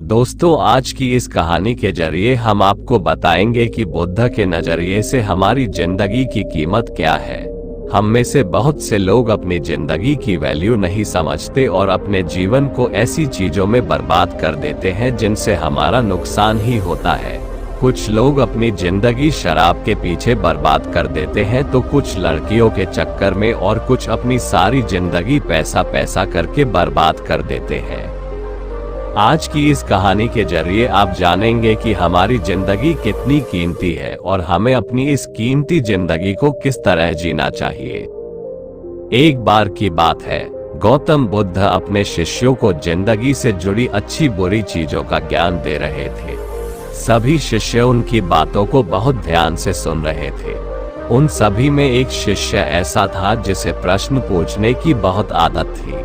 दोस्तों, आज की इस कहानी के जरिए हम आपको बताएंगे कि बुद्ध के नजरिए से हमारी जिंदगी की कीमत क्या है। हम में से बहुत से लोग अपनी जिंदगी की वैल्यू नहीं समझते और अपने जीवन को ऐसी चीजों में बर्बाद कर देते हैं जिनसे हमारा नुकसान ही होता है। कुछ लोग अपनी जिंदगी शराब के पीछे बर्बाद कर देते हैं तो कुछ लड़कियों के चक्कर में और कुछ अपनी सारी जिंदगी पैसा करके बर्बाद कर देते हैं। आज की इस कहानी के जरिए आप जानेंगे कि हमारी जिंदगी कितनी कीमती है और हमें अपनी इस कीमती जिंदगी को किस तरह जीना चाहिए। एक बार की बात है, गौतम बुद्ध अपने शिष्यों को जिंदगी से जुड़ी अच्छी बुरी चीजों का ज्ञान दे रहे थे। सभी शिष्य उनकी बातों को बहुत ध्यान से सुन रहे थे। उन सभी में एक शिष्य ऐसा था जिसे प्रश्न पूछने की बहुत आदत थी।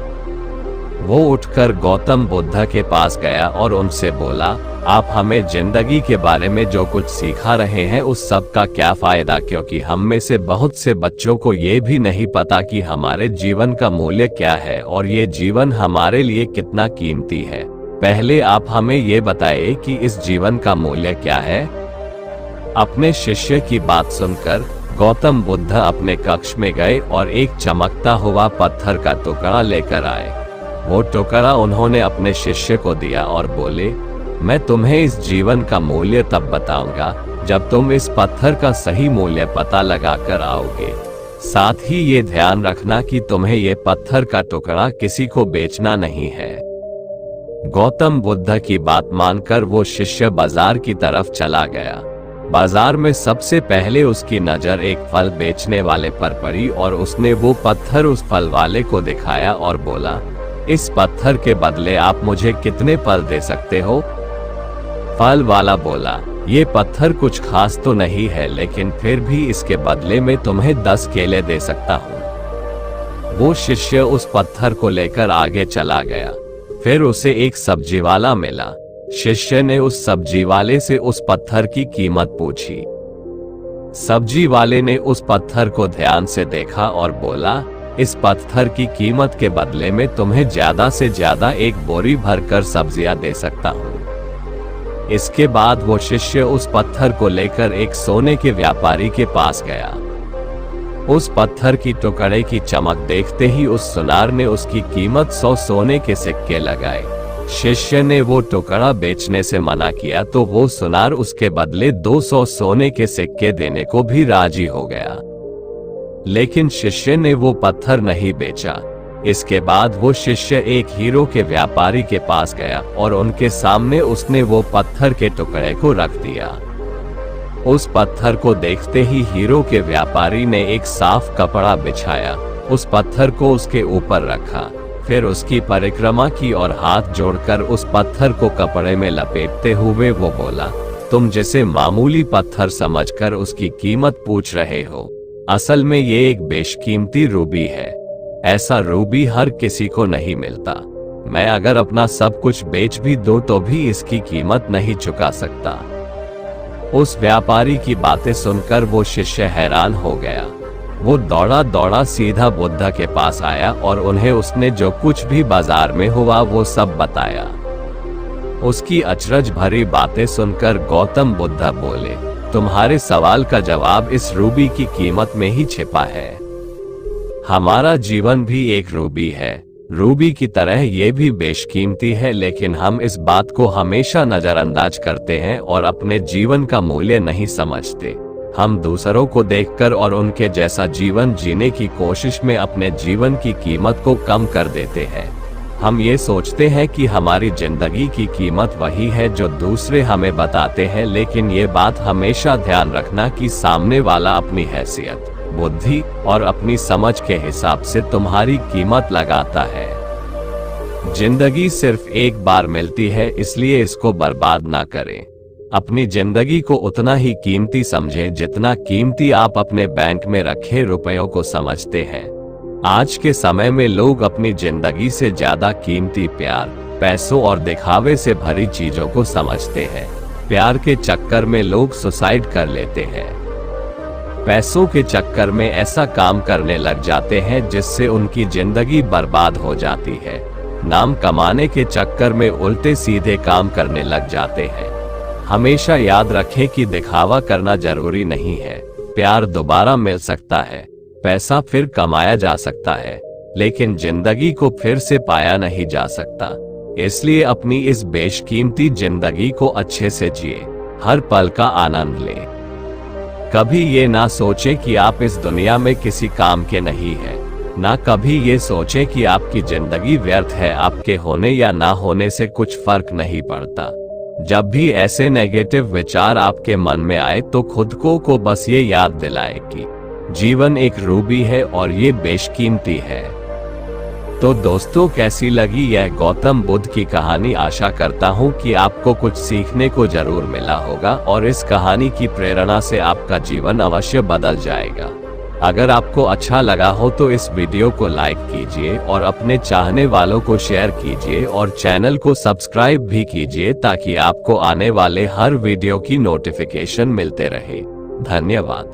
वो उठकर गौतम बुद्ध के पास गया और उनसे बोला, आप हमें जिंदगी के बारे में जो कुछ सिखा रहे हैं उस सब का क्या फायदा, क्योंकि हम में से बहुत से बच्चों को ये भी नहीं पता कि हमारे जीवन का मूल्य क्या है और ये जीवन हमारे लिए कितना कीमती है। पहले आप हमें ये बताइए कि इस जीवन का मूल्य क्या है। अपने शिष्य की बात सुनकर गौतम बुद्ध अपने कक्ष में गए और एक चमकता हुआ पत्थर का टुकड़ा लेकर आए। वो टुकड़ा उन्होंने अपने शिष्य को दिया और बोले, मैं तुम्हें इस जीवन का मूल्य तब बताऊंगा जब तुम इस पत्थर का सही मूल्य पता लगा कर आओगे। साथ ही ये ध्यान रखना कि तुम्हें ये पत्थर का टुकड़ा किसी को बेचना नहीं है। गौतम बुद्ध की बात मानकर वो शिष्य बाजार की तरफ चला गया। बाजार में सबसे पहले उसकी नजर एक फल बेचने वाले पर पड़ी और उसने वो पत्थर उस फल वाले को दिखाया और बोला, इस पत्थर के बदले आप मुझे कितने फल दे सकते हो? फल वाला बोला, ये पत्थर कुछ खास तो नहीं है, लेकिन फिर भी इसके बदले में तुम्हें 10 केले दे सकता हूँ। वो शिष्य उस पत्थर को लेकर आगे चला गया। फिर उसे एक सब्जी वाला मिला। शिष्य ने उस सब्जी वाले से उस पत्थर की कीमत पूछी। सब्जी वाले ने उस पत्थर को ध्यान से देखा और बोला, इस पत्थर की कीमत के बदले में तुम्हें ज्यादा से ज्यादा एक बोरी भरकर सब्जियां दे सकता हूँ। इसके बाद वो शिष्य उस पत्थर को लेकर एक सोने के व्यापारी के पास गया। उस पत्थर की टुकड़े की चमक देखते ही उस सुनार ने उसकी कीमत 100 सोने के सिक्के लगाए। शिष्य ने वो टुकड़ा बेचने से मना किया तो वो सुनार उसके बदले 200 सोने के सिक्के देने को भी राजी हो गया, लेकिन शिष्य ने वो पत्थर नहीं बेचा। इसके बाद वो शिष्य एक हीरो के व्यापारी के पास गया और उनके सामने उसने वो पत्थर के टुकड़े को रख दिया। उस पत्थर को देखते ही हीरो के व्यापारी ने एक साफ कपड़ा बिछाया, उस पत्थर को उसके ऊपर रखा, फिर उसकी परिक्रमा की और हाथ जोड़कर उस पत्थर को कपड़े में लपेटते हुए वो बोला, तुम जिसे मामूली पत्थर समझकर उसकी कीमत पूछ रहे हो, असल में ये एक बेशकीमती रूबी है। ऐसा रूबी हर किसी को नहीं मिलता। मैं अगर अपना सब कुछ बेच भी दूं तो भी इसकी कीमत नहीं चुका सकता। उस व्यापारी की बातें सुनकर वो शिष्य हैरान हो गया। वो दौड़ा दौड़ा सीधा बुद्ध के पास आया और उन्हें उसने जो कुछ भी बाजार में हुआ वो सब बताया। उसकी अचरज भरी बातें सुनकर गौतम बुद्ध बोले, तुम्हारे सवाल का जवाब इस रूबी की कीमत में ही छिपा है। हमारा जीवन भी एक रूबी है। रूबी की तरह ये भी बेशकीमती है, लेकिन हम इस बात को हमेशा नजरअंदाज करते हैं और अपने जीवन का मूल्य नहीं समझते। हम दूसरों को देखकर और उनके जैसा जीवन जीने की कोशिश में अपने जीवन की कीमत को कम कर देते हैं। हम ये सोचते हैं कि हमारी जिंदगी की कीमत वही है जो दूसरे हमें बताते हैं, लेकिन ये बात हमेशा ध्यान रखना कि सामने वाला अपनी हैसियत, बुद्धि और अपनी समझ के हिसाब से तुम्हारी कीमत लगाता है। जिंदगी सिर्फ एक बार मिलती है, इसलिए इसको बर्बाद ना करें। अपनी जिंदगी को उतना ही कीमती समझें जितना कीमती आप अपने बैंक में रखे रुपयों को समझते हैं। आज के समय में लोग अपनी जिंदगी से ज्यादा कीमती प्यार, पैसों और दिखावे से भरी चीजों को समझते हैं। प्यार के चक्कर में लोग सुसाइड कर लेते हैं। पैसों के चक्कर में ऐसा काम करने लग जाते हैं जिससे उनकी जिंदगी बर्बाद हो जाती है। नाम कमाने के चक्कर में उल्टे सीधे काम करने लग जाते हैं। हमेशा याद रखें कि दिखावा करना जरूरी नहीं है। प्यार दोबारा मिल सकता है, पैसा फिर कमाया जा सकता है, लेकिन जिंदगी को फिर से पाया नहीं जा सकता। इसलिए अपनी इस बेशकीमती जिंदगी को अच्छे से जिए, हर पल का आनंद लें। कभी ये ना सोचें कि आप इस दुनिया में किसी काम के नहीं हैं। ना कभी ये सोचें कि आपकी जिंदगी व्यर्थ है। आपके होने या ना होने से कुछ फर्क नहीं पड़ता। जब भी ऐसे नेगेटिव विचार आपके मन में आए तो खुद को बस ये याद दिलाएं कि जीवन एक रूबी है और ये बेशकीमती है। तो दोस्तों, कैसी लगी यह गौतम बुद्ध की कहानी? आशा करता हूँ कि आपको कुछ सीखने को जरूर मिला होगा और इस कहानी की प्रेरणा से आपका जीवन अवश्य बदल जाएगा। अगर आपको अच्छा लगा हो तो इस वीडियो को लाइक कीजिए और अपने चाहने वालों को शेयर कीजिए और चैनल को सब्सक्राइब भी कीजिए ताकि आपको आने वाले हर वीडियो की नोटिफिकेशन मिलते रहे। धन्यवाद।